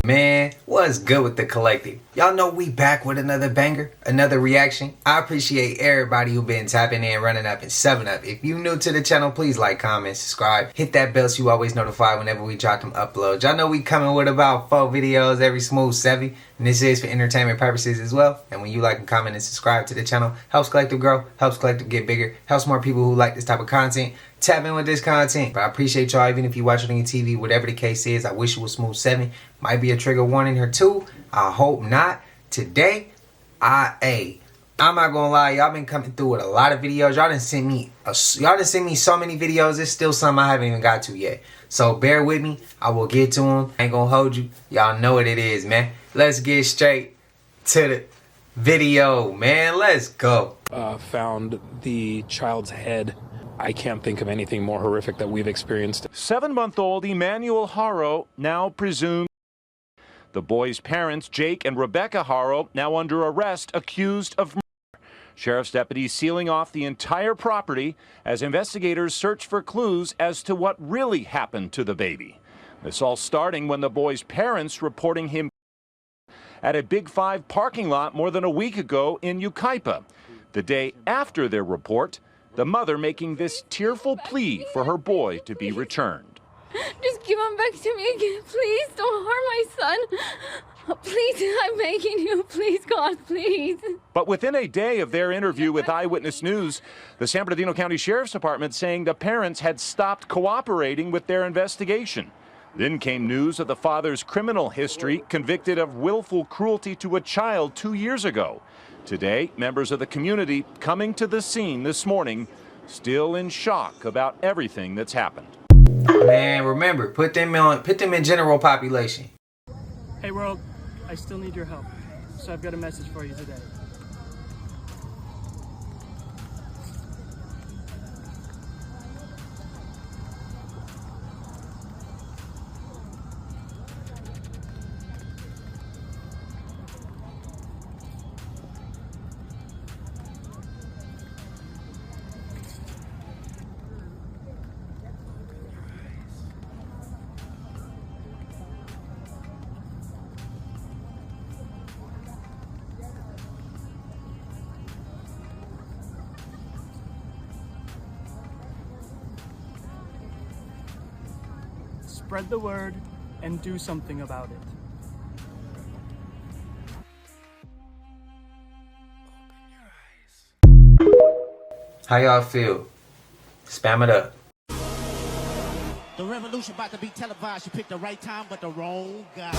Man, what's good with the collective? Y'all know we back with another banger, another reaction. I appreciate everybody who been tapping in, running up, and 7-up. If you new to the channel, please like, comment, subscribe. Hit that bell so you always notified whenever we drop them uploads. Y'all know we coming with about 4 videos every smooth 7. And this is for entertainment purposes as well. And when you like and comment and subscribe to the channel, helps collective grow, helps collective get bigger, helps more people who like this type of content tap in with this content. But I appreciate y'all, even if you watch it on your TV, whatever the case is. I wish it was smooth 7. Might be a trigger warning here too. I hope not. Today, I'm not gonna lie, y'all been coming through with a lot of videos. Y'all done sent me so many videos. There's still some I haven't even got to yet. So bear with me. I will get to them. I ain't gonna hold you. Y'all know what it is, man. Let's get straight to the video, man. Let's go. Found the child's head. I can't think of anything more horrific that we've experienced. 7-month-old Emmanuel Haro now presumed. The boy's parents, Jake and Rebecca Haro, now under arrest, accused of murder. Sheriff's deputies sealing off the entire property as investigators search for clues as to what really happened to the baby. This all starting when the boy's parents reporting him at a Big 5 parking lot more than a week ago in Yucaipa. The day after their report, the mother making this tearful plea for her boy to be returned. Just give him back to me again. Please don't harm my son. Please, I'm begging you. Please, God, please. But within a day of their interview with Eyewitness News, the San Bernardino County Sheriff's Department saying the parents had stopped cooperating with their investigation. Then came news of the father's criminal history, convicted of willful cruelty to a child 2 years ago. Today, members of the community coming to the scene this morning, still in shock about everything that's happened. Man, remember, put them in general population. Hey world, I still need your help. So I've got a message for you today. Spread the word and do something about it. How y'all feel? Spam it up. The revolution about to be televised. You picked the right time, but the wrong guy.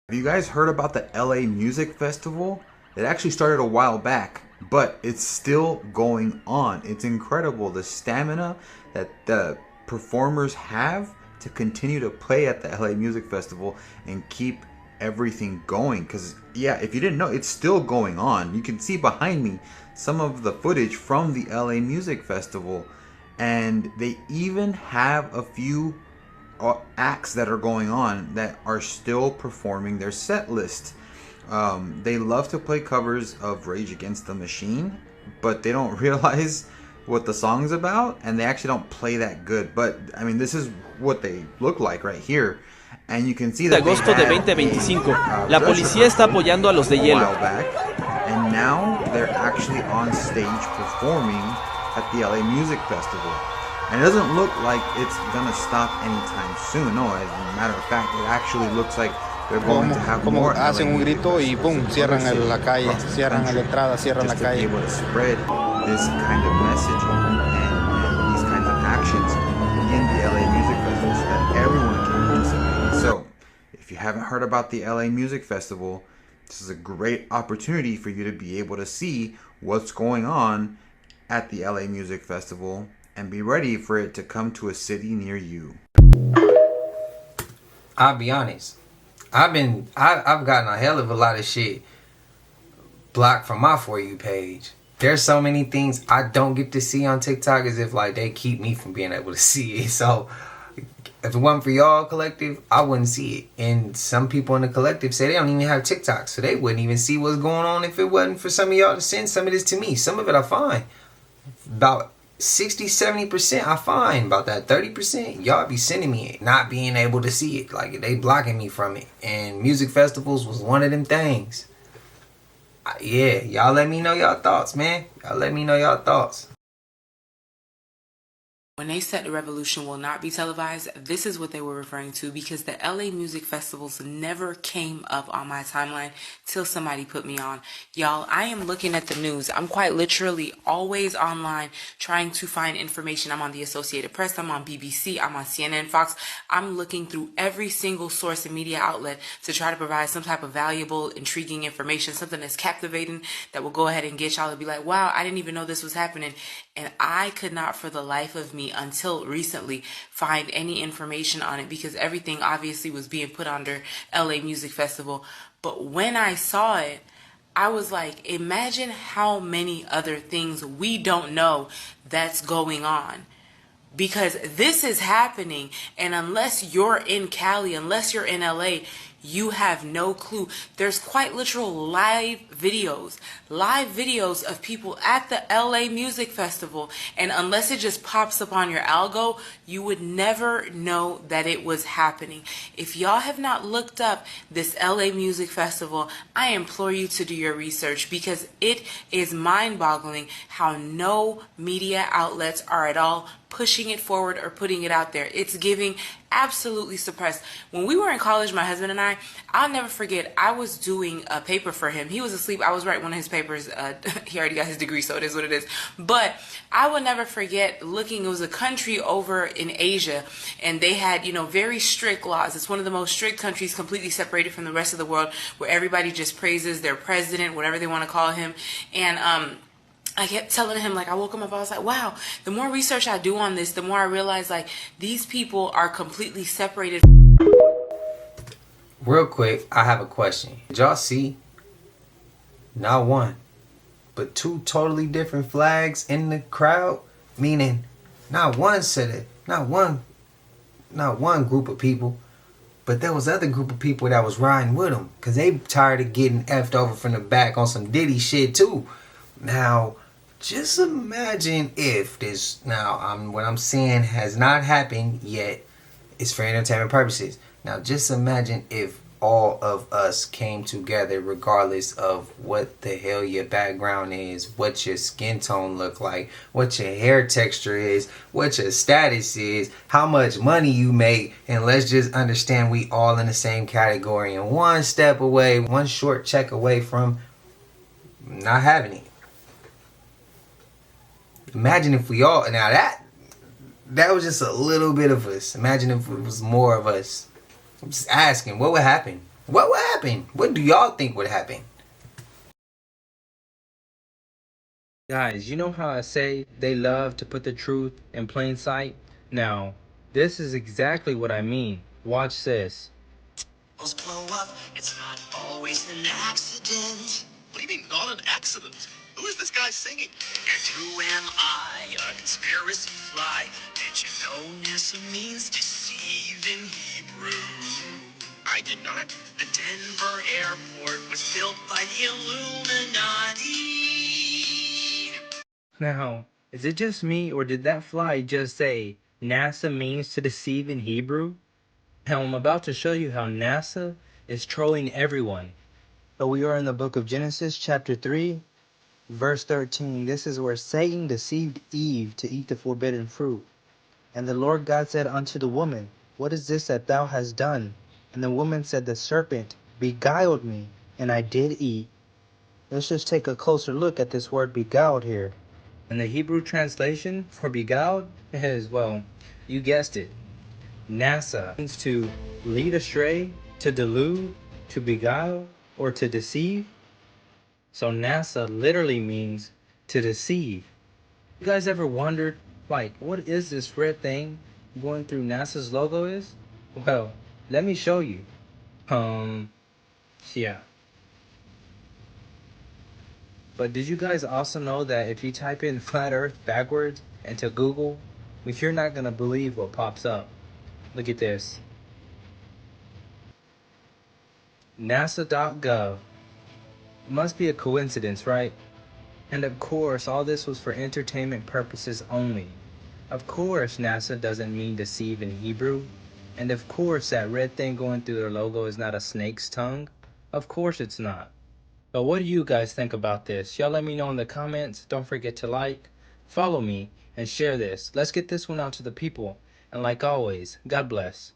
Have you guys heard about the LA Music Festival? It actually started a while back, but it's still going on. It's incredible the stamina that the performers have to continue to play at the LA Music Festival and keep everything going. Because yeah, if you didn't know, it's still going on. You can see behind me some of the footage from the LA Music Festival, and they even have a few acts that are going on that are still performing their set list. They love to play covers of Rage Against the Machine, but they don't realize what the song's about, and they actually don't play that good. But I mean, this is what they look like right here, and you can see that agosto de 2025, la policía está apoyando a los de hielo. Back, and now they're actually on stage performing at the LA Music Festival. And it doesn't look like it's gonna stop anytime soon. No, as a matter of fact, it actually looks like they're going to have more. Hacen un grito y boom, cierran la calle, cierran la entrada, cierran la calle. To be able to spread this kind of message and these kinds of actions in the LA Music Festival so that everyone can participate. So, if you haven't heard about the LA Music Festival, this is a great opportunity for you to be able to see what's going on at the LA Music Festival and be ready for it to come to a city near you. I'll be honest. I've gotten a hell of a lot of shit blocked from my For You page. There's so many things I don't get to see on TikTok as if like they keep me from being able to see it. So If it wasn't for y'all collective, I wouldn't see it. And some people in the collective say they don't even have TikTok, so they wouldn't even see what's going on if it wasn't for some of y'all to send some of this to me. Some of it I find. About 60-70% I find. About that 30%, y'all be sending me it, not being able to see it. Like, they blocking me from it. And music festivals was one of them things. Yeah, y'all let me know y'all thoughts, man. Y'all let me know y'all thoughts. When they said the revolution will not be televised, this is what they were referring to, because the LA music festivals never came up on my timeline till somebody put me on. Y'all, I am looking at the news. I'm quite literally always online trying to find information. I'm on the Associated Press, I'm on BBC, I'm on CNN, Fox. I'm looking through every single source and media outlet to try to provide some type of valuable, intriguing information, something that's captivating, that will go ahead and get y'all to be like, wow, I didn't even know this was happening. And I could not for the life of me until recently find any information on it, because everything obviously was being put under LA Music Festival. But when I saw it, I was like, imagine how many other things we don't know that's going on. Because this is happening, and unless you're in Cali, unless you're in LA, you have no clue. There's quite literal live videos of people at the LA Music Festival, and unless it just pops up on your algo, you would never know that it was happening. If y'all have not looked up this LA Music Festival, I implore you to do your research, because it is mind-boggling how no media outlets are at all pushing it forward or putting it out there. It's giving absolutely suppressed. When we were in college, my husband and I'll never forget, I was doing a paper for him. He was asleep. I was writing one of his papers. He already got his degree, so it is what it is. But I will never forget looking, it was a country over in Asia, and they had, very strict laws. It's one of the most strict countries, completely separated from the rest of the world, where everybody just praises their president, whatever they want to call him. And I kept telling him, I woke him up, I was like, wow, the more research I do on this, the more I realize, these people are completely separated. Real quick, I have a question. Did y'all see not one, but two totally different flags in the crowd? Meaning, not one group of people, but there was other group of people that was riding with them, because they tired of getting effed over from the back on some Diddy shit too. Now, just imagine if this, what I'm saying has not happened yet. It's for entertainment purposes. Now, just imagine if all of us came together, regardless of what the hell your background is, what your skin tone look like, what your hair texture is, what your status is, how much money you make, and let's just understand we all in the same category, and one step away, one short check away from not having it. Imagine if we all, now that was just a little bit of us. Imagine if it was more of us. I'm just asking, what would happen? What would happen? What do y'all think would happen? Guys, you know how I say they love to put the truth in plain sight? Now, this is exactly what I mean. Watch this. Blow up. It's not always an accident. What do you mean, not an accident? Who is this guy singing? And who am I? A conspiracy fly. Did you know NASA means deceive in Hebrew? I did not. The Denver airport was built by the Illuminati. Now, is it just me, or did that fly just say NASA means to deceive in Hebrew? Now, I'm about to show you how NASA is trolling everyone. So we are in the book of Genesis, chapter 3, verse 13. This is where Satan deceived Eve to eat the forbidden fruit. And the Lord God said unto the woman, What is this that thou hast done? And the woman said, The serpent beguiled me, and I did eat. Let's just take a closer look at this word beguiled here. And the Hebrew translation for beguiled is, well, you guessed it, NASA. Means to lead astray, to delude, to beguile, or to deceive. So NASA literally means to deceive. You guys ever wondered, what is this red thing going through NASA's logo is? Well, let me show you. Yeah. But did you guys also know that if you type in flat earth backwards into Google, if you're not gonna believe what pops up. Look at this. NASA.gov. Must be a coincidence, right? And of course, all this was for entertainment purposes only. Of course, NASA doesn't mean deceive in Hebrew. And of course, that red thing going through their logo is not a snake's tongue. Of course it's not. But what do you guys think about this? Y'all let me know in the comments. Don't forget to like, follow me, and share this. Let's get this one out to the people. And like always, God bless.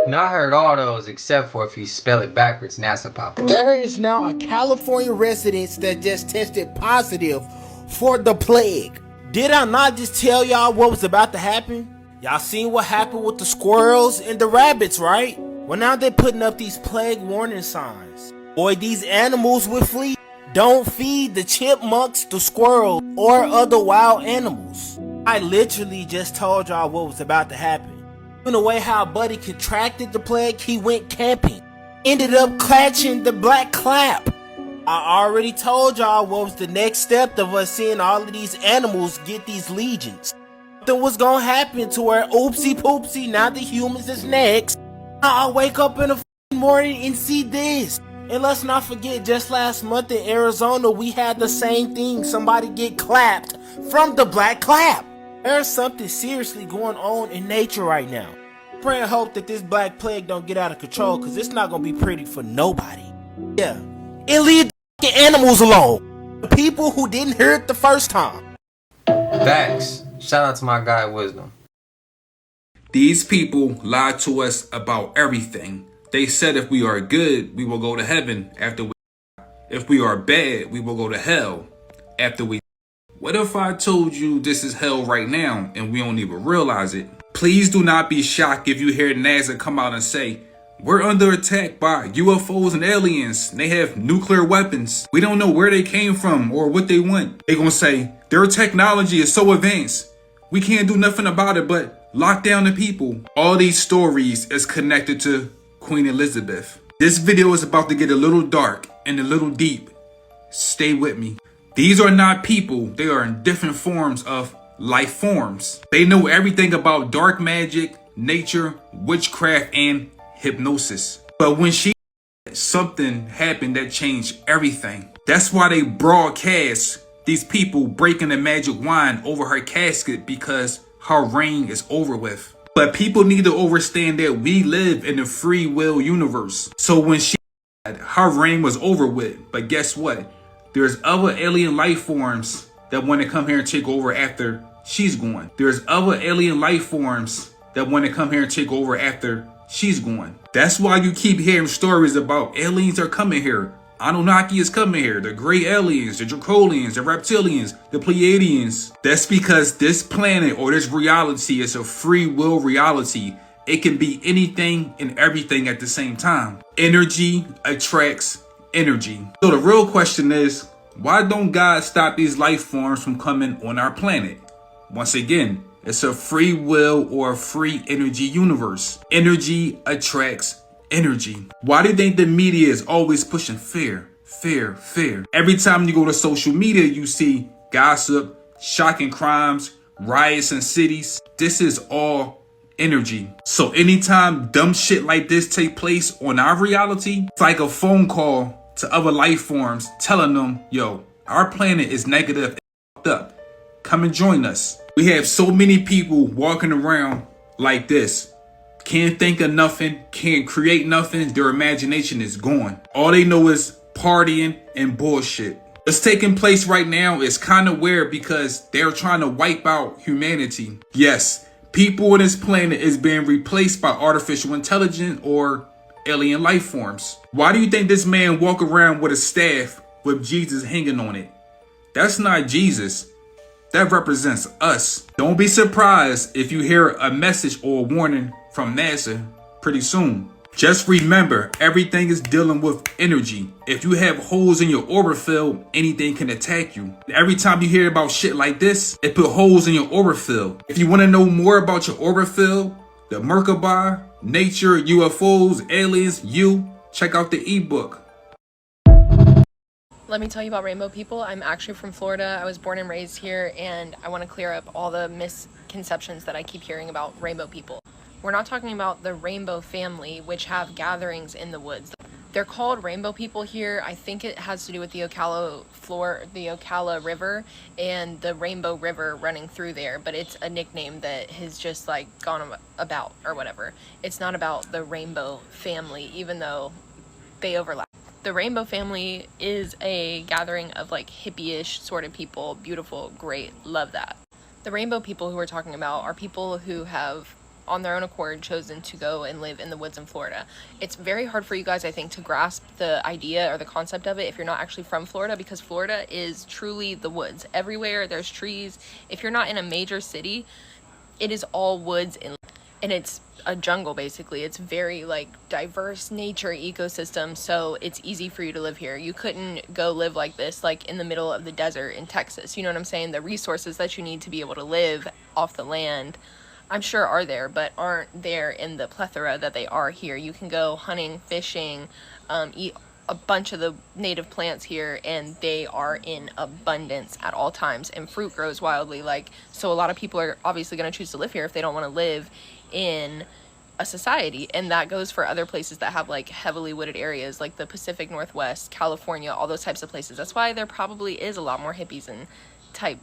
Now I heard all those except for if you spell it backwards, NASA Papa. There is now a California resident that just tested positive for the plague. Did I not just tell y'all what was about to happen? Y'all seen what happened with the squirrels and the rabbits, right? Well, now they're putting up these plague warning signs. Boy, these animals will flee. Don't feed the chipmunks, the squirrels, or other wild animals. I literally just told y'all what was about to happen. In the way how Buddy contracted the plague, he went camping. Ended up catching the black clap. I already told y'all what was the next step of us seeing all of these animals get these legions. Something was gonna happen to where oopsie poopsie, now the humans is next. I'll wake up in the morning and see this. And let's not forget, just last month in Arizona, we had the same thing. Somebody get clapped from the black clap. There's something seriously going on in nature right now. Pray and hope that this black plague don't get out of control, because it's not going to be pretty for nobody. Yeah. And leave the animals alone. The people who didn't hear it the first time. Facts. Shout out to my guy Wisdom. These people lied to us about everything. They said if we are good, we will go to heaven after we die. If we are bad, we will go to hell after we die. What if I told you this is hell right now and we don't even realize it? Please do not be shocked if you hear NASA come out and say, we're under attack by UFOs and aliens. They have nuclear weapons. We don't know where they came from or what they want. They're gonna say, their technology is so advanced. We can't do nothing about it but lock down the people. All these stories is connected to Queen Elizabeth. This video is about to get a little dark and a little deep. Stay with me. These are not people. They are in different forms of life forms. They know everything about dark magic, nature, witchcraft, and hypnosis. But when something happened that changed everything. That's why they broadcast these people breaking the magic wand over her casket, because her reign is over with. But people need to understand that we live in a free will universe. So when her reign was over with. But guess what? There's other alien life forms that want to come here and take over after she's gone. There's other alien life forms that want to come here and take over after she's gone. That's why you keep hearing stories about aliens are coming here. Anunnaki is coming here. The gray aliens, the Dracolians, the reptilians, the Pleiadians. That's because this planet or this reality is a free will reality. It can be anything and everything at the same time. Energy attracts energy. So the real question is, why don't God stop these life forms from coming on our planet? Once again, it's a free will or a free energy universe. Energy attracts energy. Why do you think the media is always pushing fear, fear, fear? Every time you go to social media, you see gossip, shocking crimes, riots in cities. This is all energy. So anytime dumb shit like this take place on our reality, it's like a phone call to other life forms telling them, yo, our planet is negative and up. Come and join us. We have so many people walking around like this. Can't think of nothing, can't create nothing. Their imagination is gone. All they know is partying and bullshit. What's taking place right now is kind of weird because they're trying to wipe out humanity. Yes, people on this planet is being replaced by artificial intelligence or alien life forms. Why do you think this man walk around with a staff with Jesus hanging on it? That's not Jesus. That represents us. Don't be surprised if you hear a message or a warning from NASA pretty soon. Just remember, everything is dealing with energy. If you have holes in your orbit field, anything can attack you. Every time you hear about shit like this, it put holes in your orbit field. If you want to know more about your orbit field, the Merkaba, nature, UFOs, aliens, check out the ebook. Let me tell you about rainbow people. I'm actually from Florida. I was born and raised here, and I want to clear up all the misconceptions that I keep hearing about rainbow people. We're not talking about the rainbow family, which have gatherings in the woods. They're called rainbow people here. I think it has to do with the Ocala River and the Rainbow River running through there, but it's a nickname that has just like gone about or whatever. It's not about the rainbow family, even though they overlap. The rainbow family is a gathering of like hippie-ish sort of people. Beautiful, great, love that. The rainbow people who we're talking about are people who have on their own accord chosen to go and live in the woods in Florida. It's very hard for you guys, I think, to grasp the idea or the concept of it if you're not actually from Florida, because Florida is truly the woods. Everywhere there's trees. If you're not in a major city, it is all woods and it's a jungle basically. It's very like diverse nature ecosystem, so it's easy for you to live here. You couldn't go live like this like in the middle of the desert in Texas. You know what I'm saying? The resources that you need to be able to live off the land, I'm sure are there, but aren't there in the plethora that they are here. You can go hunting, fishing, eat a bunch of the native plants here, and they are in abundance at all times, and fruit grows wildly. Like, so a lot of people are obviously going to choose to live here if they don't want to live in a society, and that goes for other places that have like heavily wooded areas like the Pacific Northwest, California, all those types of places. That's why there probably is a lot more hippies and type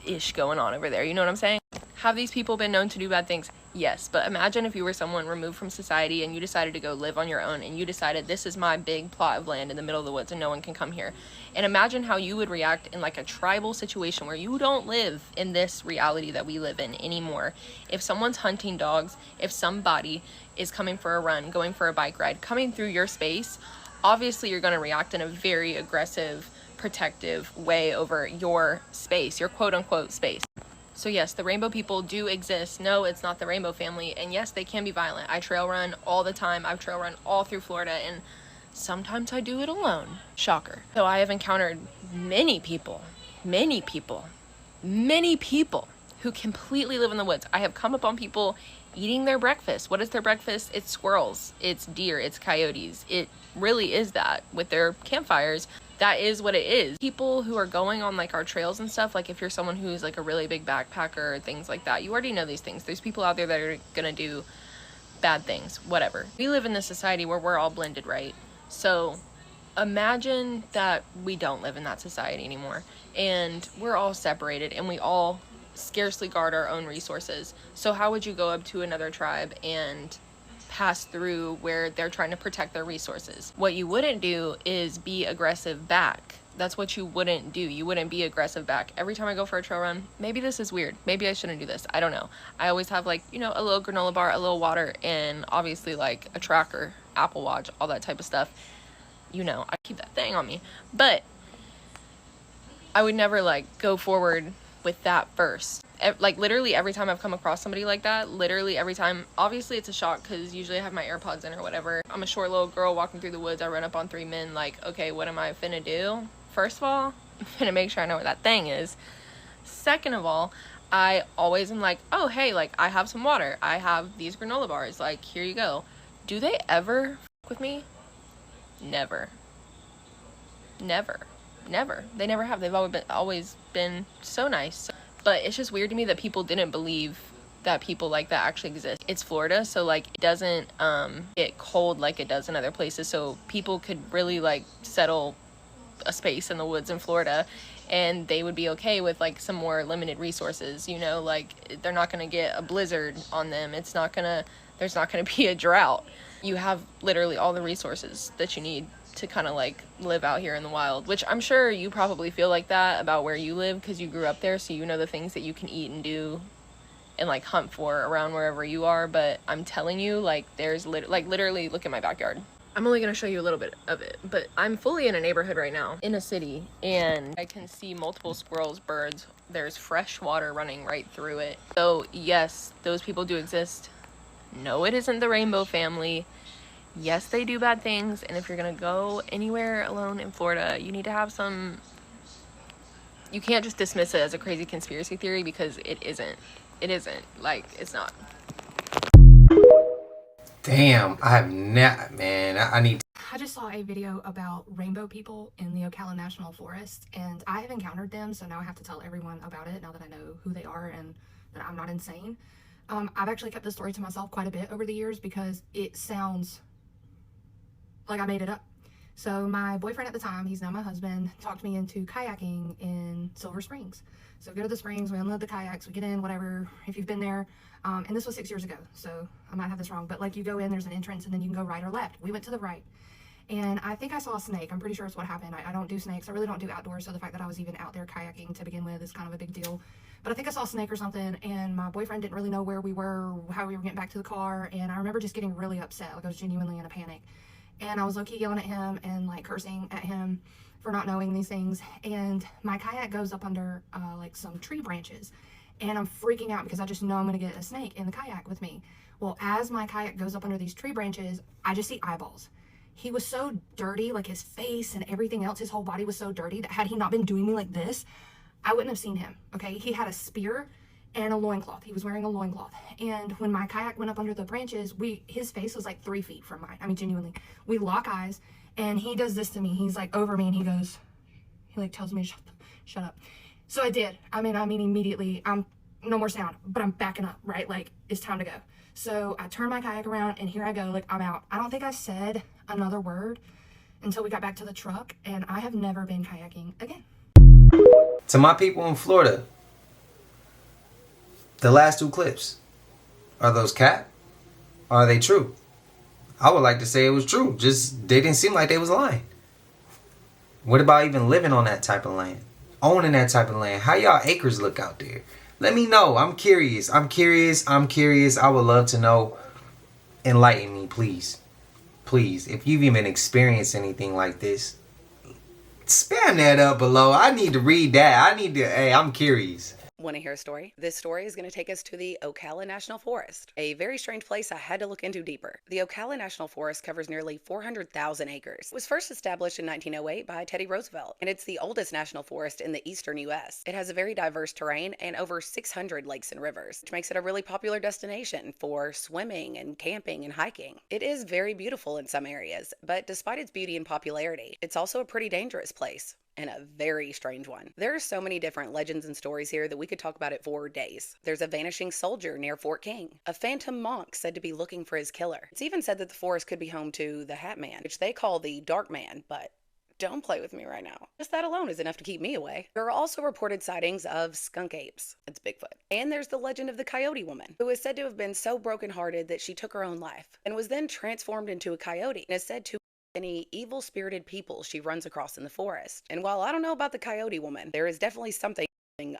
ish going on over there. You know what I'm saying? Have these people been known to do bad things? Yes, but imagine if you were someone removed from society and you decided to go live on your own, and you decided this is my big plot of land in the middle of the woods and no one can come here. And imagine how you would react in like a tribal situation where you don't live in this reality that we live in anymore. If someone's hunting dogs, if somebody is coming for a run, going for a bike ride, coming through your space, obviously you're going to react in a very aggressive, protective way over your space, your quote-unquote space. So yes, the rainbow people do exist. No, it's not the rainbow family. And yes, they can be violent. I trail run all the time. I've trail run all through Florida, and sometimes I do it alone. Shocker. So I have encountered many people who completely live in the woods. I have come upon people eating their breakfast. What is their breakfast? It's squirrels, it's deer, it's coyotes. It really is that with their campfires. That is what it is. People who are going on like our trails and stuff, like if you're someone who's like a really big backpacker or things like that, you already know these things. There's people out there that are gonna do bad things, whatever. We live in this society where we're all blended, right? So imagine that we don't live in that society anymore and we're all separated and we all scarcely guard our own resources. So how would you go up to another tribe and pass through where they're trying to protect their resources? What you wouldn't do is be aggressive back. That's what you wouldn't do. You wouldn't be aggressive back. Every time I go for a trail run, maybe this is weird. Maybe I shouldn't do this. I don't know. I always have like, you know, a little granola bar, a little water, and obviously like a tracker, Apple Watch, all that type of stuff. You know, I keep that thing on me. But I would never like go forward with that first. Like literally every time I've come across somebody like that, literally every time, obviously it's a shock because usually I have my AirPods in or whatever. I'm a short little girl walking through the woods. I run up on 3 men like, okay, what am I finna do? First of all, I'm finna make sure I know where that thing is. Second of all, I always am like, oh, hey, like I have some water. I have these granola bars. Like, here you go. Do they ever f with me? Never. Never. Never. They never have. They've always been so nice. But it's just weird to me that people didn't believe that people like that actually exist. It's Florida, so like it doesn't get cold like it does in other places, so people could really like settle a space in the woods in Florida and they would be okay with like some more limited resources, you know, like they're not going to get a blizzard on them. There's not going to be a drought. You have literally all the resources that you need to kind of like live out here in the wild, which I'm sure you probably feel like that about where you live because you grew up there, so you know the things that you can eat and do and like hunt for around wherever you are. But I'm telling you, like there's literally look at my backyard. I'm only going to show you a little bit of it, but I'm fully in a neighborhood right now in a city and I can see multiple squirrels, birds. There's fresh water running right through it. So yes, those people do exist. No, it isn't the rainbow family. Yes, they do bad things, and if you're gonna go anywhere alone in Florida, you need to have some... You can't just dismiss it as a crazy conspiracy theory because it isn't. It isn't. Like, it's not. Damn, I have not, man. I need... I just saw a video about rainbow people in the Ocala National Forest, and I have encountered them, so now I have to tell everyone about it now that I know who they are and that I'm not insane. I've actually kept this story to myself quite a bit over the years because it sounds like I made it up. So my boyfriend at the time, he's now my husband, talked me into kayaking in Silver Springs. So we go to the springs, we unload the kayaks, we get in, whatever, if you've been there. And this was 6 years ago, so I might have this wrong, but like you go in, there's an entrance, and then you can go right or left. We went to the right. And I think I saw a snake. I'm pretty sure it's what happened. I don't do snakes. I really don't do outdoors, so the fact that I was even out there kayaking to begin with is kind of a big deal. But I think I saw a snake or something, and my boyfriend didn't really know where we were, how we were getting back to the car, and I remember just getting really upset. Like I was genuinely in a panic. And I was low-key yelling at him and like cursing at him for not knowing these things. And my kayak goes up under like some tree branches, and I'm freaking out because I just know I'm gonna get a snake in the kayak with me. Well, as my kayak goes up under these tree branches, I just see eyeballs. He was so dirty, like his face and everything else, his whole body was so dirty that had he not been doing me like this, I wouldn't have seen him, okay? He had a spear and a loincloth. He was wearing a loincloth. And when my kayak went up under the branches, his face was like 3 feet from mine. I mean, genuinely. We lock eyes, and he does this to me. He's like over me, and he like tells me, shut up. So I did. I mean, immediately, no more sound, but I'm backing up, right? Like, it's time to go. So I turn my kayak around, and here I go, like, I'm out. I don't think I said another word until we got back to the truck, and I have never been kayaking again. To my people in Florida, the last 2 clips, are those cap? Or are they true? I would like to say it was true. Just, they didn't seem like they was lying. What about even living on that type of land? Owning that type of land? How y'all acres look out there? Let me know. I'm curious. I would love to know. Enlighten me, please. Please. If you've even experienced anything like this, spam that up below. I need to read that. Hey, I'm curious. Want to hear a story? This story is going to take us to the Ocala National Forest, a very strange place I had to look into deeper. The Ocala National Forest covers nearly 400,000 acres. It was first established in 1908 by Teddy Roosevelt, and it's the oldest national forest in the eastern U.S. It has a very diverse terrain and over 600 lakes and rivers, which makes it a really popular destination for swimming and camping and hiking. It is very beautiful in some areas, but despite its beauty and popularity, it's also a pretty dangerous place. And a very strange one. There are so many different legends and stories here that we could talk about it for days. There's a vanishing soldier near Fort King, a phantom monk said to be looking for his killer. It's even said that the forest could be home to the Hat Man, which they call the Dark Man, but don't play with me right now. Just that alone is enough to keep me away. There are also reported sightings of skunk apes. It's Bigfoot. And there's the legend of the Coyote Woman, who is said to have been so brokenhearted that she took her own life and was then transformed into a coyote and is said to any evil-spirited people she runs across in the forest. And while I don't know about the Coyote Woman, there is definitely something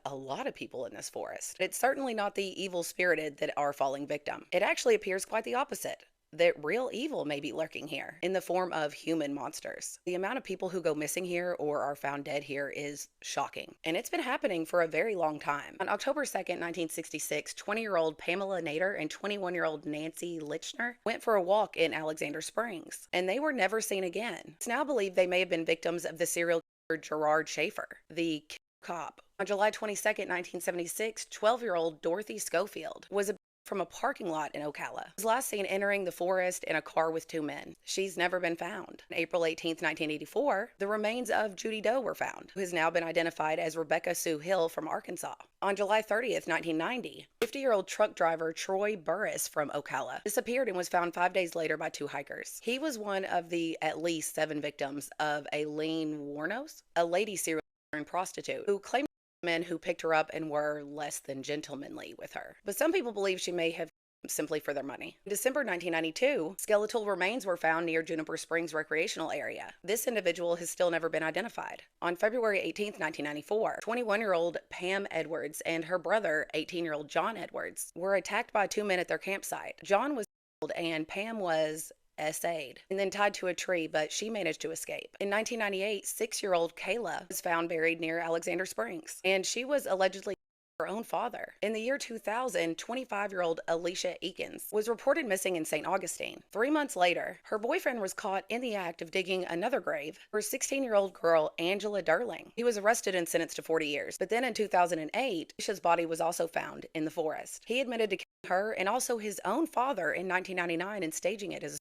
a lot of people in this forest. It's certainly not the evil-spirited that are falling victim. It actually appears quite the opposite. That real evil may be lurking here in the form of human monsters. The amount of people who go missing here or are found dead here is shocking. And it's been happening for a very long time. On October 2nd, 1966, 20-year-old Pamela Nader and 21-year-old Nancy Lichner went for a walk in Alexander Springs, and they were never seen again. It's now believed they may have been victims of the serial killer Gerard Schaefer, the cop. On July 22nd, 1976, 12-year-old Dorothy Schofield was from a parking lot in Ocala. She was last seen entering the forest in a car with 2 men. She's never been found. On April 18, 1984, the remains of Judy Doe were found, who has now been identified as Rebecca Sue Hill from Arkansas. On July 30th, 1990, 50-year-old truck driver Troy Burris from Ocala disappeared and was found 5 days later by 2 hikers. He was one of the at least 7 victims of Aileen Wuornos, a lady serial killer and prostitute, who claimed men who picked her up and were less than gentlemanly with her. But some people believe she may have simply for their money. In December 1992, skeletal remains were found near Juniper Springs recreational area. This individual has still never been identified. On February 18, 1994, 21-year-old Pam Edwards and her brother, 18-year-old John Edwards, were attacked by 2 men at their campsite. John was killed and Pam was essayed and then tied to a tree, but she managed to escape. In 1998, 6-year-old Kayla was found buried near Alexander Springs, and she was allegedly her own father. In the year 2000, 25-year-old Alicia Eakins was reported missing in St. Augustine. 3 months later, her boyfriend was caught in the act of digging another grave for 16-year-old girl Angela Durling. He was arrested and sentenced to 40 years, but then in 2008, Alicia's body was also found in the forest. He admitted to killing her and also his own father in 1999 and staging it as a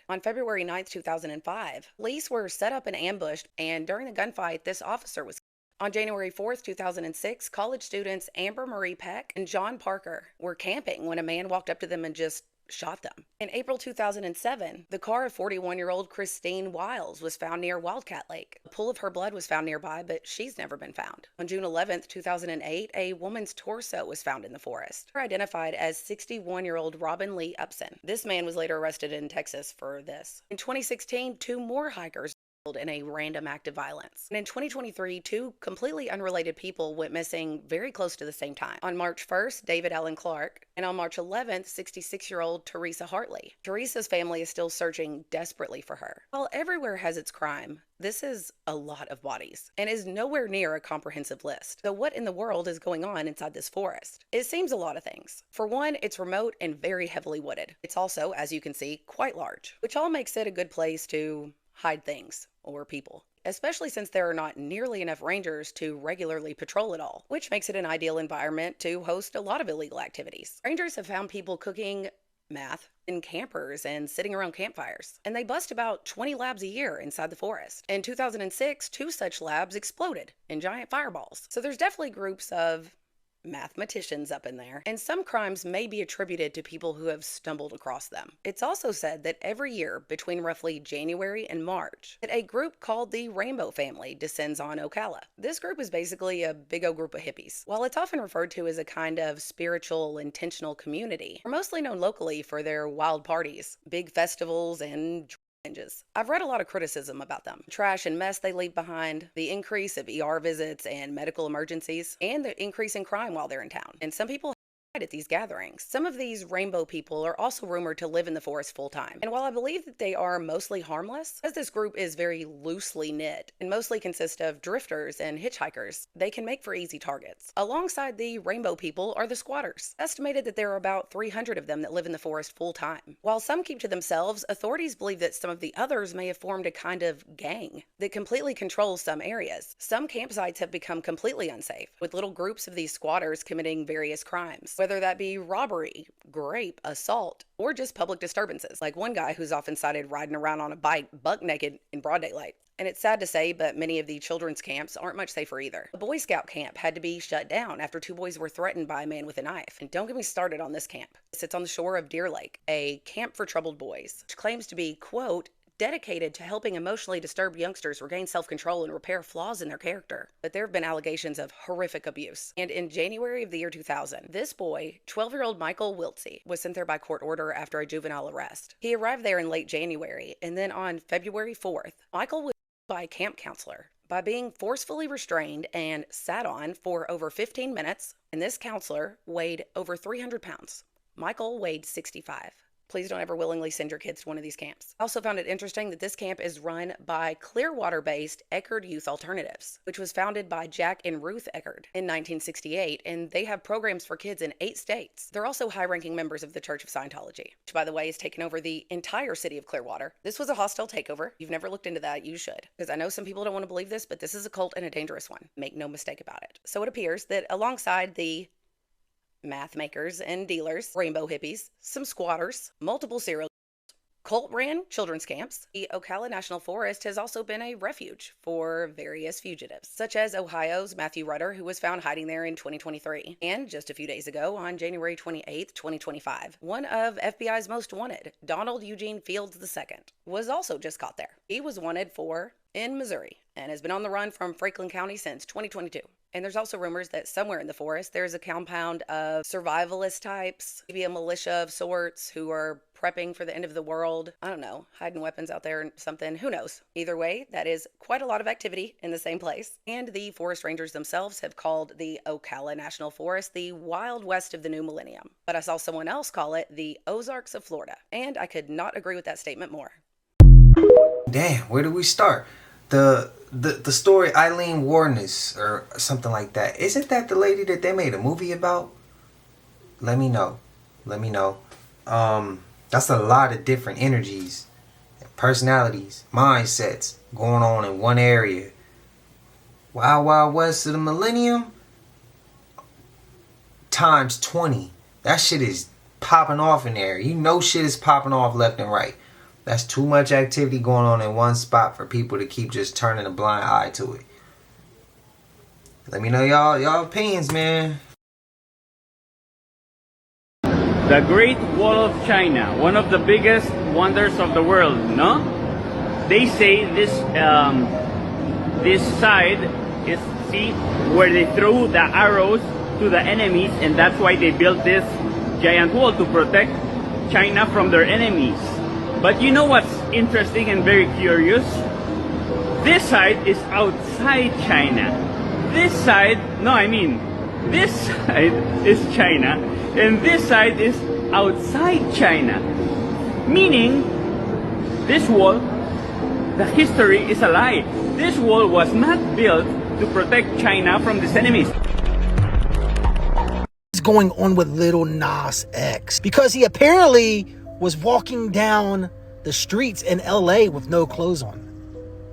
on February 9, 2005, police were set up and ambushed, and during the gunfight, this officer was killed. On January 4th, 2006, college students Amber Marie Peck and John Parker were camping when a man walked up to them and just shot them. In April 2007, the car of 41-year-old Christine Wiles was found near Wildcat Lake. A pool of her blood was found nearby, but she's never been found. On June 11th, 2008, a woman's torso was found in the forest. Her identified as 61-year-old Robin Lee Upson. This man was later arrested in Texas for this. In 2016, 2 more hikers in a random act of violence. And in 2023, 2 completely unrelated people went missing very close to the same time. On March 1st, David Allen Clark, and on March 11th, 66-year-old Teresa Hartley. Teresa's family is still searching desperately for her. While everywhere has its crime, this is a lot of bodies and is nowhere near a comprehensive list. So what in the world is going on inside this forest? It seems a lot of things. For one, it's remote and very heavily wooded. It's also, as you can see, quite large, which all makes it a good place to hide things or people, especially since there are not nearly enough rangers to regularly patrol it all, which makes it an ideal environment to host a lot of illegal activities. Rangers have found people cooking meth in campers and sitting around campfires, and they bust about 20 labs a year inside the forest. In 2006, 2 such labs exploded in giant fireballs. So there's definitely groups of mathematicians up in there, and some crimes may be attributed to people who have stumbled across them. It's also said that every year between roughly January and March that a group called the Rainbow Family descends on Ocala. This group is basically a big old group of hippies. While it's often referred to as a kind of spiritual, intentional community, they're mostly known locally for their wild parties, big festivals, and I've read a lot of criticism about them. Trash and mess they leave behind, the increase of ER visits and medical emergencies, and the increase in crime while they're in town. And some people at these gatherings. Some of these rainbow people are also rumored to live in the forest full time. And while I believe that they are mostly harmless, as this group is very loosely knit and mostly consists of drifters and hitchhikers, they can make for easy targets. Alongside the rainbow people are the squatters. Estimated that there are about 300 of them that live in the forest full time. While some keep to themselves, authorities believe that some of the others may have formed a kind of gang that completely controls some areas. Some campsites have become completely unsafe, with little groups of these squatters committing various crimes, whether that be robbery, rape, assault, or just public disturbances, like one guy who's often sighted riding around on a bike buck naked in broad daylight. And it's sad to say, but many of the children's camps aren't much safer either. A Boy Scout camp had to be shut down after 2 boys were threatened by a man with a knife. And don't get me started on this camp. It sits on the shore of Deer Lake, a camp for troubled boys, which claims to be, quote, dedicated to helping emotionally disturbed youngsters regain self-control and repair flaws in their character. But there have been allegations of horrific abuse. And in January of the year 2000, this boy, 12-year-old Michael Wiltsey, was sent there by court order after a juvenile arrest. He arrived there in late January, and then on February 4th, Michael was by a camp counselor by being forcefully restrained and sat on for over 15 minutes, and this counselor weighed over 300 pounds. Michael weighed 65. Please don't ever willingly send your kids to one of these camps. I also found it interesting that this camp is run by Clearwater-based Eckerd Youth Alternatives, which was founded by Jack and Ruth Eckerd in 1968, and they have programs for kids in 8 states. They're also high-ranking members of the Church of Scientology, which, by the way, has taken over the entire city of Clearwater. This was a hostile takeover. If you've never looked into that, you should, because I know some people don't want to believe this, but this is a cult and a dangerous one. Make no mistake about it. So it appears that alongside the math makers and dealers, rainbow hippies, some squatters, multiple serial cult-ran children's camps, the Ocala National Forest has also been a refuge for various fugitives, such as Ohio's Matthew Rutter, who was found hiding there in 2023. And just a few days ago, on January 28th, 2025, one of FBI's most wanted, Donald Eugene Fields II, was also just caught there. He was wanted in Missouri and has been on the run from Franklin County since 2022. And there's also rumors that somewhere in the forest, there's a compound of survivalist types, maybe a militia of sorts who are prepping for the end of the world. I don't know, hiding weapons out there and something, who knows? Either way, that is quite a lot of activity in the same place. And the forest rangers themselves have called the Ocala National Forest the Wild West of the New Millennium. But I saw someone else call it the Ozarks of Florida. And I could not agree with that statement more. Damn, where do we start? The story Eileen Warnes or something like that. Isn't that the lady that they made a movie about? Let me know. That's a lot of different energies, personalities, mindsets going on in one area. Wild Wild West of the Millennium times 20. That shit is popping off in there. You know shit is popping off left and right. That's too much activity going on in one spot for people to keep just turning a blind eye to it. Let me know y'all opinions, man. The Great Wall of China, one of the biggest wonders of the world, no? They say this side is, see, where they throw the arrows to the enemies, and that's why they built this giant wall to protect China from their enemies. But you know what's interesting and very curious? This side is outside China. This side is China, and this side is outside China. Meaning, this wall, the history is a lie. This wall was not built to protect China from these enemies. What's going on with Lil Nas X? Because he apparently was walking down the streets in LA with no clothes on.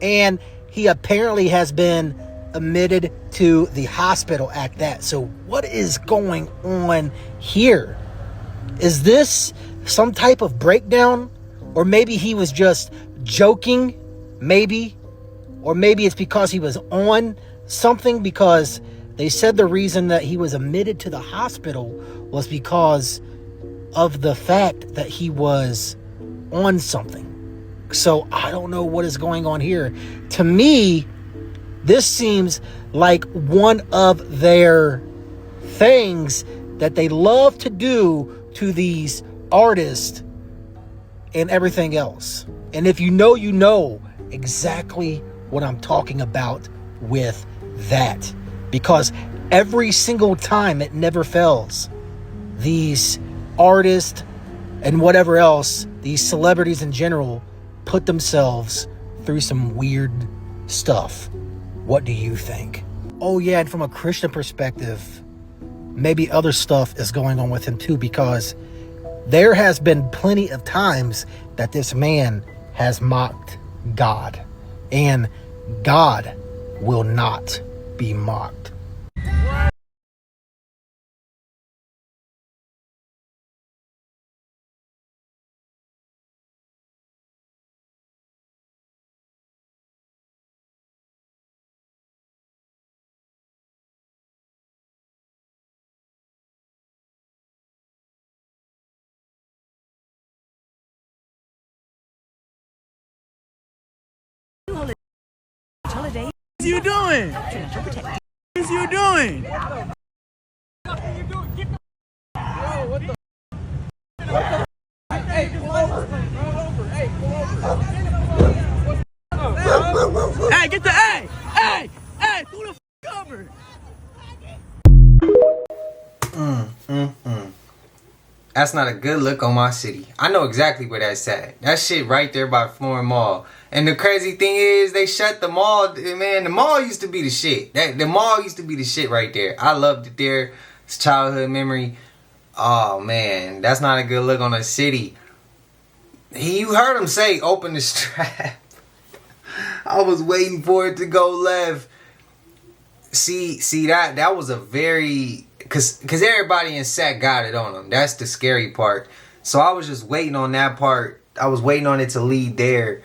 And he apparently has been admitted to the hospital at that. So what is going on here? Is this some type of breakdown? Or maybe he was just joking? Maybe. Or maybe it's because he was on something, because they said the reason that he was admitted to the hospital was because of the fact that he was on something. So I don't know what is going on here. To me, this seems like one of their things that they love to do to these artists and everything else. And if you know exactly what I'm talking about with that. Because every single time, it never fails. These artists and whatever else, these celebrities in general, put themselves through some weird stuff. What do you think? Oh yeah, and from a Christian perspective, maybe other stuff is going on with him too, because there has been plenty of times that this man has mocked God, and God will not be mocked. What are you doing? What are you doing? Hey, pull over. Hey, pull over. Hey, get the hey, pull the over. That's not a good look on my city. I know exactly where that's at. That shit right there by Florida Mall. And the crazy thing is, they shut the mall. Man, the mall used to be the shit. The mall used to be the shit right there. I loved it there. It's childhood memory. Oh, man. That's not a good look on a city. You heard him say, open the strap. I was waiting for it to go left. See, that was a very... Cause everybody in SAC got it on them. That's the scary part. So I was just waiting on that part. I was waiting on it to lead there.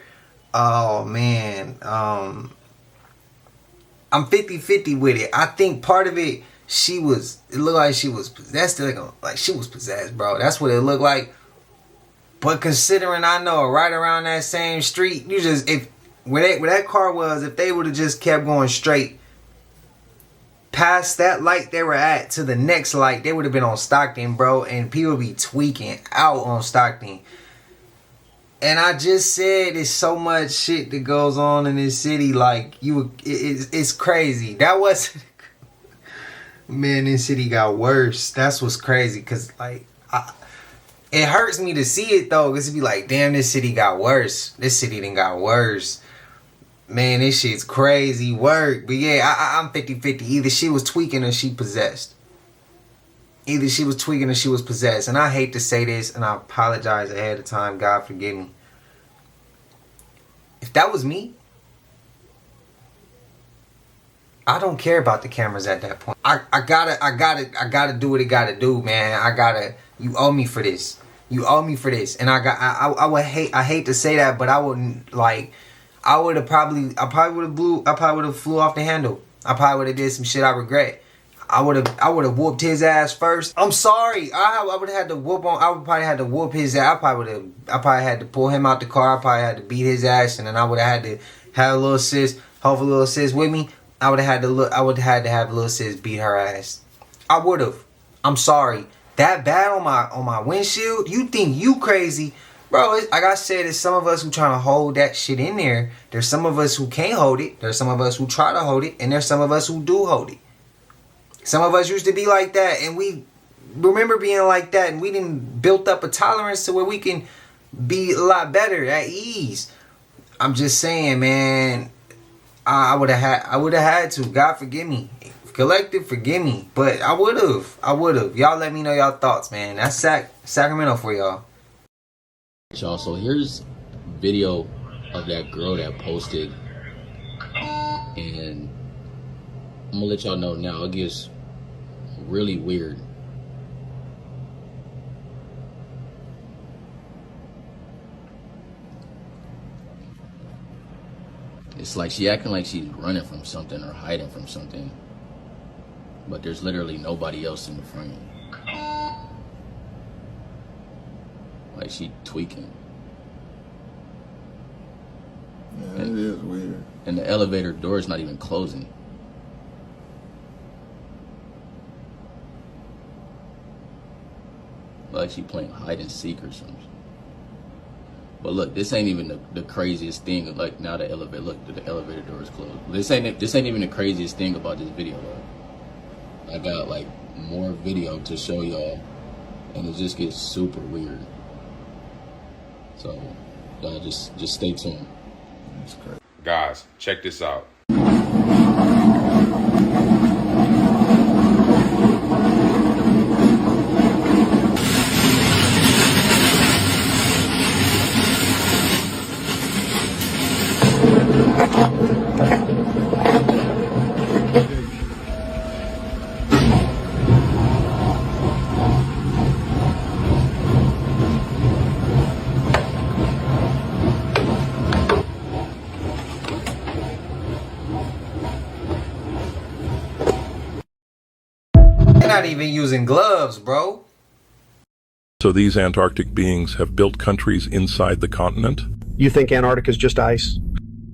Oh man. I'm 50-50 with it. I think part of it, it looked like she was possessed. Like she was possessed, bro. That's what it looked like. But considering I know right around that same street, where that car was, if they would have just kept going straight past that light they were at to the next light, they would have been on Stockton, bro, and people be tweaking out on Stockton. And I just said there's so much shit that goes on in this city, like it's crazy. That was man, this city got worse. That's what's crazy, cause like it hurts me to see it though, cause it be like, damn, this city got worse. This city done got worse. Man, this shit's crazy work. But yeah, I'm 50-50. Either she was tweaking or she possessed. Either she was tweaking or she was possessed. And I hate to say this, and I apologize ahead of time. God forgive me. If that was me, I don't care about the cameras at that point. I gotta do what it gotta do, man. You owe me for this. You owe me for this. And I hate to say that, but I wouldn't like... I probably would have flew off the handle. I probably would have did some shit I regret. I would have whooped his ass first. I'm sorry. I would have had to whoop on. I would probably had to whoop his ass. I probably had to pull him out the car. I probably had to beat his ass, and then I would have had to have a little sis. Hopefully, little sis with me. I would have had to have little sis beat her ass. I would have. I'm sorry. That bad on my windshield. You think you crazy, bro? Like I said, there's some of us who trying to hold that shit in there. There's some of us who can't hold it. There's some of us who try to hold it, and there's some of us who do hold it. Some of us used to be like that, and we remember being like that, and we didn't built up a tolerance to where we can be a lot better at ease. I'm just saying, man. I would have had to. God forgive me. Collective, forgive me. But I would have. Y'all let me know y'all thoughts, man. That's Sacramento for y'all. Y'all, so here's video of that girl that posted, and I'm gonna let y'all know now. It gets really weird. It's like she acting like she's running from something or hiding from something, but there's literally nobody else in the frame. Like she tweaking. Yeah, it is weird. And the elevator door is not even closing. Like she playing hide and seek or something. But look, this ain't even the craziest thing. Like now the elevator door is closed. This ain't even the craziest thing about this video though. I got like more video to show y'all, and it just gets super weird. So y'all just stay tuned. Guys, check this out. They're not even using gloves, bro. So these Antarctic beings have built countries inside the continent? You think Antarctica's just ice?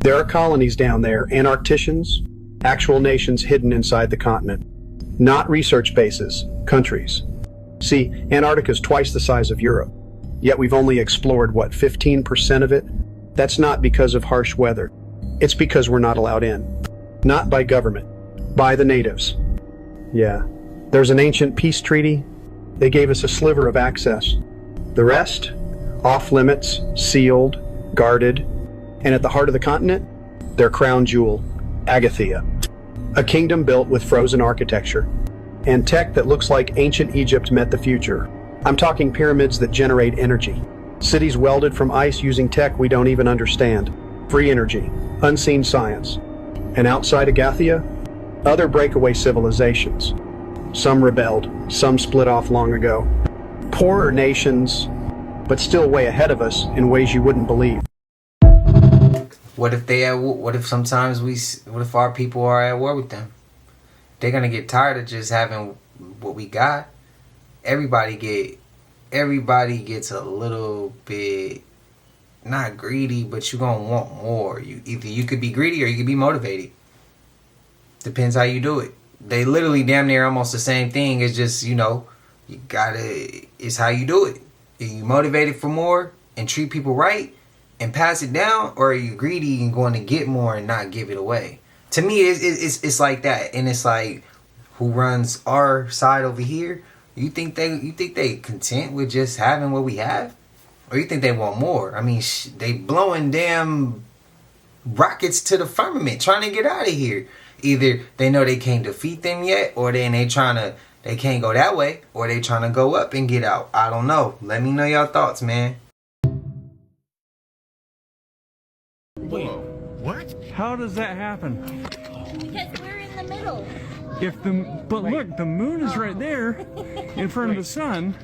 There are colonies down there, Antarcticians, actual nations hidden inside the continent. Not research bases, countries. See, Antarctica's twice the size of Europe, yet we've only explored, what, 15% of it? That's not because of harsh weather. It's because we're not allowed in. Not by government, by the natives. Yeah, there's an ancient peace treaty. They gave us a sliver of access. The rest, off limits, sealed, guarded, and at the heart of the continent, their crown jewel, Agathia. A kingdom built with frozen architecture and tech that looks like ancient Egypt met the future. I'm talking pyramids that generate energy. Cities welded from ice using tech we don't even understand. Free energy, unseen science. And outside Agathia, other breakaway civilizations. Some rebelled, some split off long ago. Poorer nations, but still way ahead of us in ways you wouldn't believe. What if our people are at war with them? They're gonna get tired of just having what we got. Everybody gets a little bit, not greedy, but you're gonna want more. Either you could be greedy or you could be motivated. Depends how you do it. They literally damn near almost the same thing. It's just, it's how you do it. Are you motivated for more and treat people right and pass it down, or are you greedy and going to get more and not give it away? To me, it's like that. And it's like, who runs our side over here? You think they content with just having what we have, or you think they want more? I mean, they blowing damn rockets to the firmament trying to get out of here. Either they know they can't defeat them yet, or then they can't go that way, or they trying to go up and get out. I don't know. Let me know your thoughts, man. Wait, what? How does that happen? Because we're in the middle. Look, the moon is right there in front of the sun.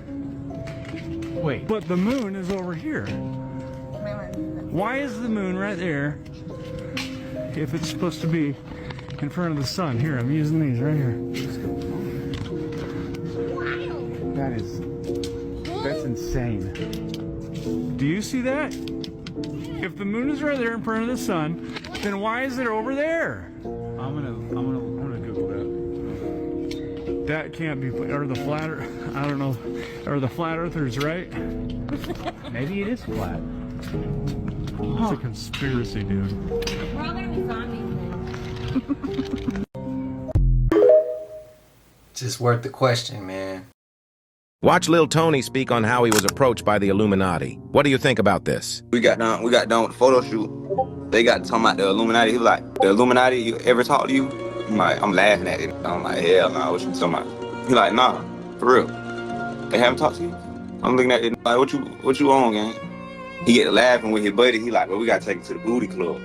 Wait. But the moon is over here. Why is the moon right there if it's supposed to be in front of the sun. Here, I'm using these right here. That's insane. Do you see that? If the moon is right there in front of the sun, then why is it over there? I'm gonna Google that. That can't be, or the flat, I don't know, or the flat earthers, right? Maybe it is flat. It's a conspiracy, dude. We're all gonna be zombies. Just worth the question, man. Watch Lil Tony speak on how he was approached by the Illuminati. What do you think about this? We got done with the photo shoot. They got talking about the Illuminati. He was like, the Illuminati, you ever talk to you? I'm laughing at it. I'm like, hell nah, what you talking about? He like, nah, for real. They haven't talked to you? I'm looking at it like, what you on, gang? He get to laughing with his buddy. He like, well, we gotta take him to the booty club.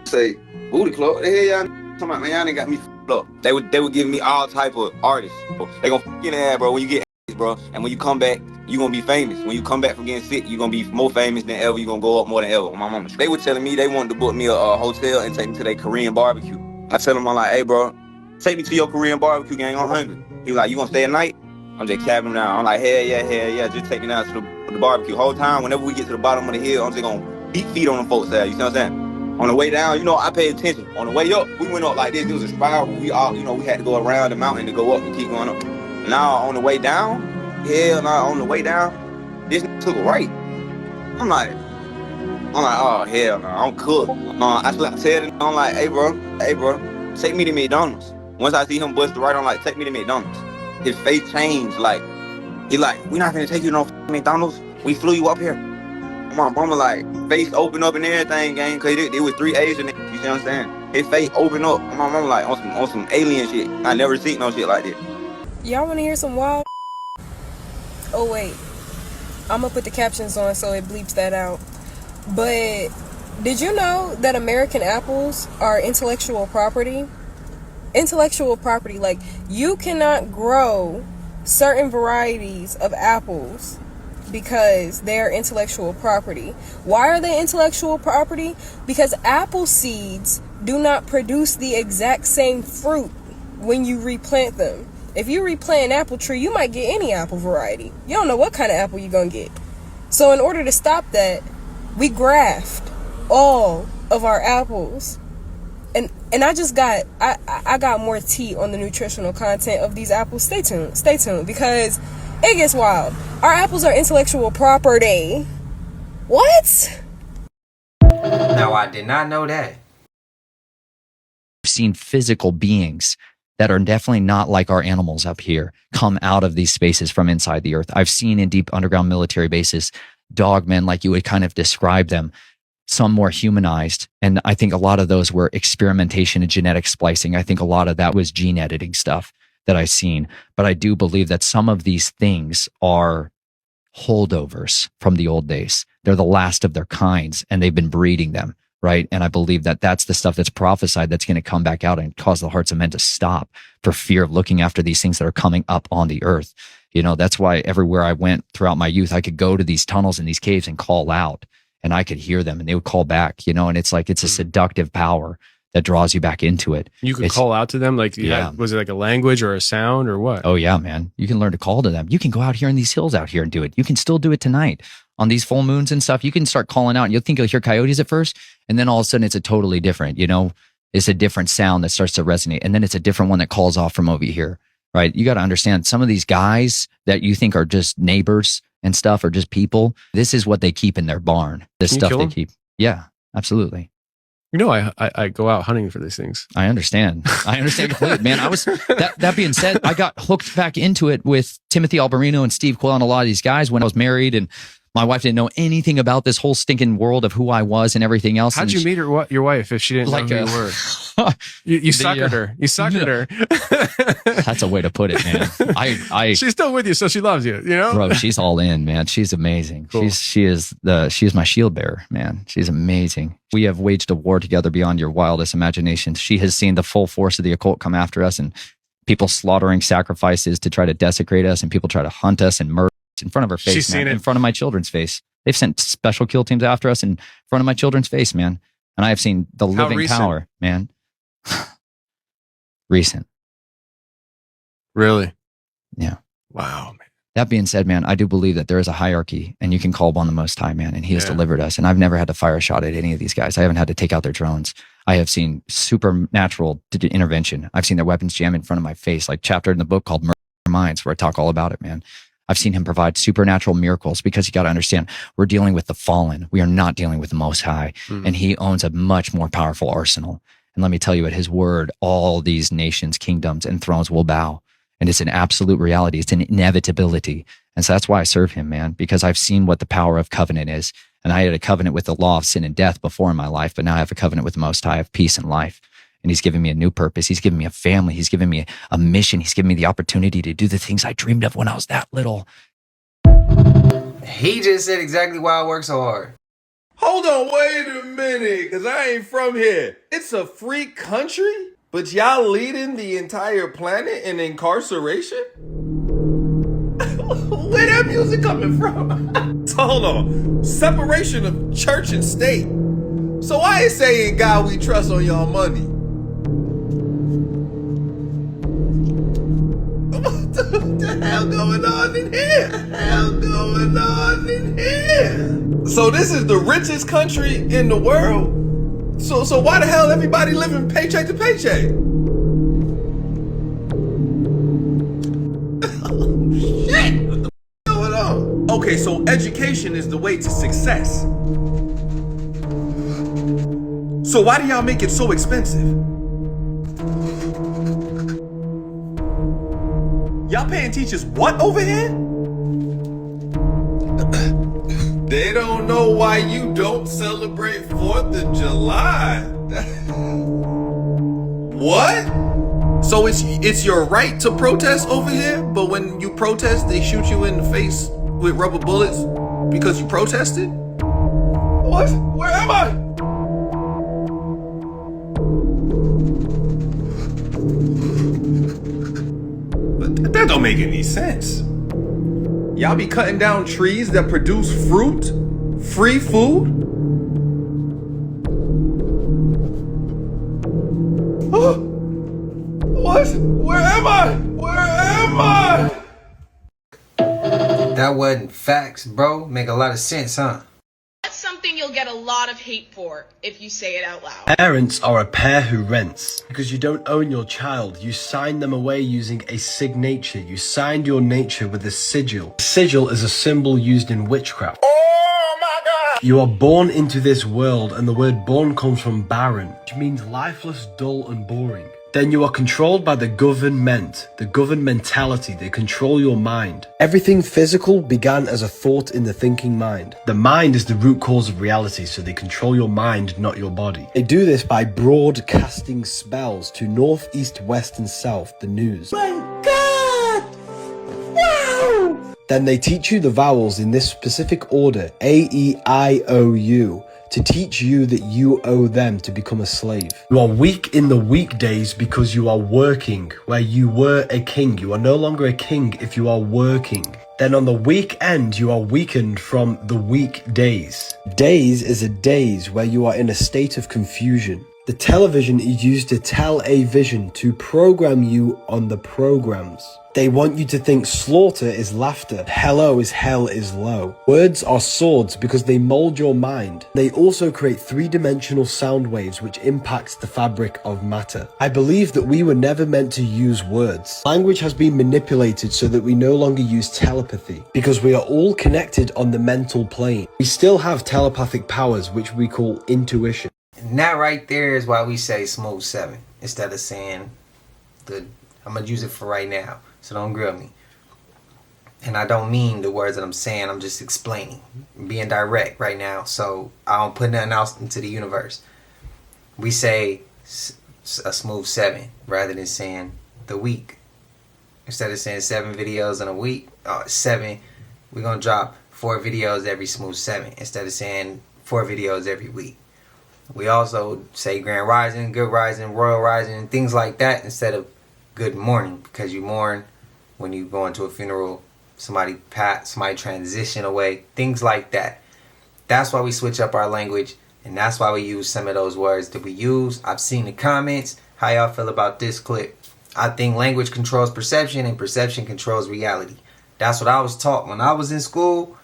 Say, booty club? What the hell y'all talking about, man? Y'all ain't got me f***ed up. They would give me all type of artists. They gonna f*** your ass, bro, when you get bro. And when you come back, you gonna be famous. When you come back from getting sick, you gonna be more famous than ever. You gonna go up more than ever. My mama. They were telling me they wanted to book me a hotel and take me to their Korean barbecue. I tell them, I'm like, hey, bro, take me to your Korean barbecue, gang. I'm hungry. He was like, you gonna stay at night? I'm just capping him down. I'm like, hell yeah. Just take me down to the barbecue. Whole time, whenever we get to the bottom of the hill, I'm just gonna beat feet on them folks' ass. You see what I'm saying? On the way down, you know, I paid attention. On the way up, we went up like this. It was a spiral. We all, you know, we had to go around the mountain to go up and keep going up. Now, on the way down, on the way down, this took a right. I'm like, oh, hell no, I'm cooked. I said it, I'm like, hey, bro, take me to McDonald's. Once I see him bust the right, I'm like, take me to McDonald's. His face changed, like, he like, we not gonna take you to no McDonald's. We flew you up here. My mama like, face open up and everything, gang, cause it was 3 Asian niggas, you see what I'm saying? His face open up. My mama like, on some alien shit. I never seen no shit like this. Y'all wanna hear some wild? Oh wait, I'm gonna put the captions on so it bleeps that out. But did you know that American apples are intellectual property? Intellectual property, like you cannot grow certain varieties of apples because they are intellectual property. Why are they intellectual property? Because apple seeds do not produce the exact same fruit when you replant them. If you replant an apple tree, you might get any apple variety. You don't know what kind of apple you're going to get. So in order to stop that, we graft all of our apples. And I just got, I got more tea on the nutritional content of these apples. Stay tuned, because it gets wild. Our apples are intellectual property. What? No, I did not know that. I've seen physical beings that are definitely not like our animals up here come out of these spaces from inside the earth. I've seen in deep underground military bases, dogmen, like you would kind of describe them, some more humanized. And I think a lot of those were experimentation and genetic splicing. I think a lot of that was gene editing stuff that I've seen. But I do believe that some of these things are holdovers from the old days. They're the last of their kinds, and they've been breeding them. Right. And I believe that that's the stuff that's prophesied that's going to come back out and cause the hearts of men to stop for fear of looking after these things that are coming up on the earth. You know, that's why everywhere I went throughout my youth, I could go to these tunnels and these caves and call out, and I could hear them and they would call back, you know, and it's like, it's a seductive power that draws you back into it. You could call out to them? Like, was it like a language or a sound or what? Oh yeah, man. You can learn to call to them. You can go out here in these hills out here and do it. You can still do it tonight. On these full moons and stuff, you can start calling out and you'll think you'll hear coyotes at first. And then all of a sudden it's a totally different, you know, it's a different sound that starts to resonate. And then it's a different one that calls off from over here, right? You got to understand some of these guys that you think are just neighbors and stuff or just people. This is what they keep in their barn. This stuff they keep. Yeah, absolutely. You know, I go out hunting for these things. I understand. I understand completely, man. I was that being said, I got hooked back into it with Timothy Alberino and Steve Quill and a lot of these guys when I was married, and my wife didn't know anything about this whole stinking world of who I was and everything else. How'd you meet your wife if she didn't know who you were? You suckered her. You suckered her. That's a way to put it, man. She's still with you, so she loves you. You know, bro. She's all in, man. She's amazing. Cool. She is my shield bearer, man. She's amazing. We have waged a war together beyond your wildest imaginations. She has seen the full force of the occult come after us, and people slaughtering sacrifices to try to desecrate us, and people try to hunt us and murder in front of her face. She's man, in front of my children's face. They've sent special kill teams after us in front of my children's face, man. And I have seen the living power, man. recent. Really? Yeah. Wow, man. That being said, man, I do believe that there is a hierarchy and you can call upon the Most High, man, and he has Yeah. delivered us. And I've never had to fire a shot at any of these guys. I haven't had to take out their drones. I have seen supernatural intervention. I've seen their weapons jam in front of my face, like chapter in the book called Murder Minds, where I talk all about it, man. I've seen him provide supernatural miracles because you got to understand, we're dealing with the fallen. We are not dealing with the Most High. And he owns a much more powerful arsenal. And let me tell you, at his word, all these nations, kingdoms, and thrones will bow. And it's an absolute reality. It's an inevitability. And so that's why I serve him, man, because I've seen what the power of covenant is. And I had a covenant with the law of sin and death before in my life, but now I have a covenant with the Most High of peace and life. And he's given me a new purpose. He's given me a family. He's given me a mission. He's given me the opportunity to do the things I dreamed of when I was that little. He just said exactly why I work so hard. Hold on, wait a minute, because I ain't from here. It's a free country, but y'all leading the entire planet in incarceration? Where that music coming from? So hold on, separation of church and state. So why is saying God we trust on y'all money? What the hell going on in here? So this is the richest country in the world? So why the hell everybody living paycheck to paycheck? Oh shit! What the f going on? Okay, so education is the way to success. So why do y'all make it so expensive? Y'all paying teachers what over here? They don't know why you don't celebrate 4th of July. What? So it's your right to protest over here, but when you protest, they shoot you in the face with rubber bullets because you protested? What? Where am I? That don't make any sense. Y'all be cutting down trees that produce fruit? Free food? What? Where am I? Where am I? That wasn't facts, bro. Make a lot of sense, huh? That's something you'll get a lot of hate for if you say it out loud. Parents are a pair who rents. Because you don't own your child, you sign them away using a signature. You signed your nature with a sigil. A sigil is a symbol used in witchcraft. Oh my God! You are born into this world, and the word born comes from barren, which means lifeless, dull, and boring. Then you are controlled by the government, the governmentality. They control your mind. Everything physical began as a thought in the thinking mind. The mind is the root cause of reality, so they control your mind, not your body. They do this by broadcasting spells to north, east, west, and south, the news. My God! Wow! Then they teach you the vowels in this specific order, A, E, I, O, U. To teach you that you owe them to become a slave. You are weak in the weekdays because you are working. Where you were a king, you are no longer a king if you are working. Then on the weekend, you are weakened from the weekdays. Days is a daze where you are in a state of confusion. The television is used to tell a vision, to program you on the programs. They want you to think slaughter is laughter, hello is hell is low. Words are swords because they mold your mind. They also create three-dimensional sound waves which impacts the fabric of matter. I believe that we were never meant to use words. Language has been manipulated so that we no longer use telepathy because we are all connected on the mental plane. We still have telepathic powers which we call intuition. And that right there is why we say smooth 7 instead of saying I'm gonna use it for right now, so don't grill me. And I don't mean the words that I'm saying, I'm just explaining, being direct right now, so I don't put nothing else into the universe. We say a smooth 7 rather than saying the week. Instead of saying 7 videos in a week, 7, we're gonna drop 4 videos every smooth 7 instead of saying 4 videos every week. We also say Grand Rising, Good Rising, Royal Rising, things like that instead of Good Morning, because you mourn when you go into a funeral, somebody transition away, things like that. That's why we switch up our language, and that's why we use some of those words that we use. I've seen the comments, How y'all feel about this clip? I think language controls perception and perception controls reality. That's what I was taught when I was in school.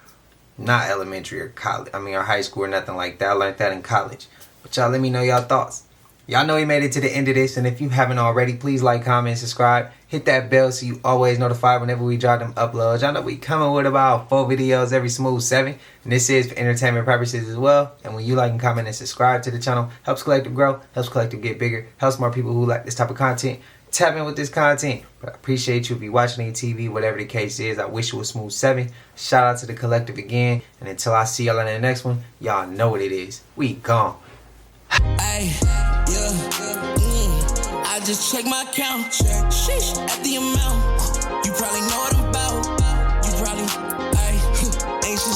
Not elementary or college. Or high school or nothing like that. I learned that in college. But y'all let me know y'all thoughts. Y'all know we made it to the end of this, and if you haven't already, please like, comment, subscribe. Hit that bell so you always notified whenever we drop them uploads. Y'all know we coming with about 4 videos every smooth 7, and this is for entertainment purposes as well. And when you like and comment and subscribe to the channel, helps Collective grow, helps Collective get bigger, helps more people who like this type of content tap in with this content. But I appreciate you if you're watching on TV, whatever the case is. I wish it was smooth 7. Shout out to the Collective again, and until I see y'all in the next one, y'all know what it is. We gone. Ay, I just check my account. Sheesh, at the amount. You probably know it.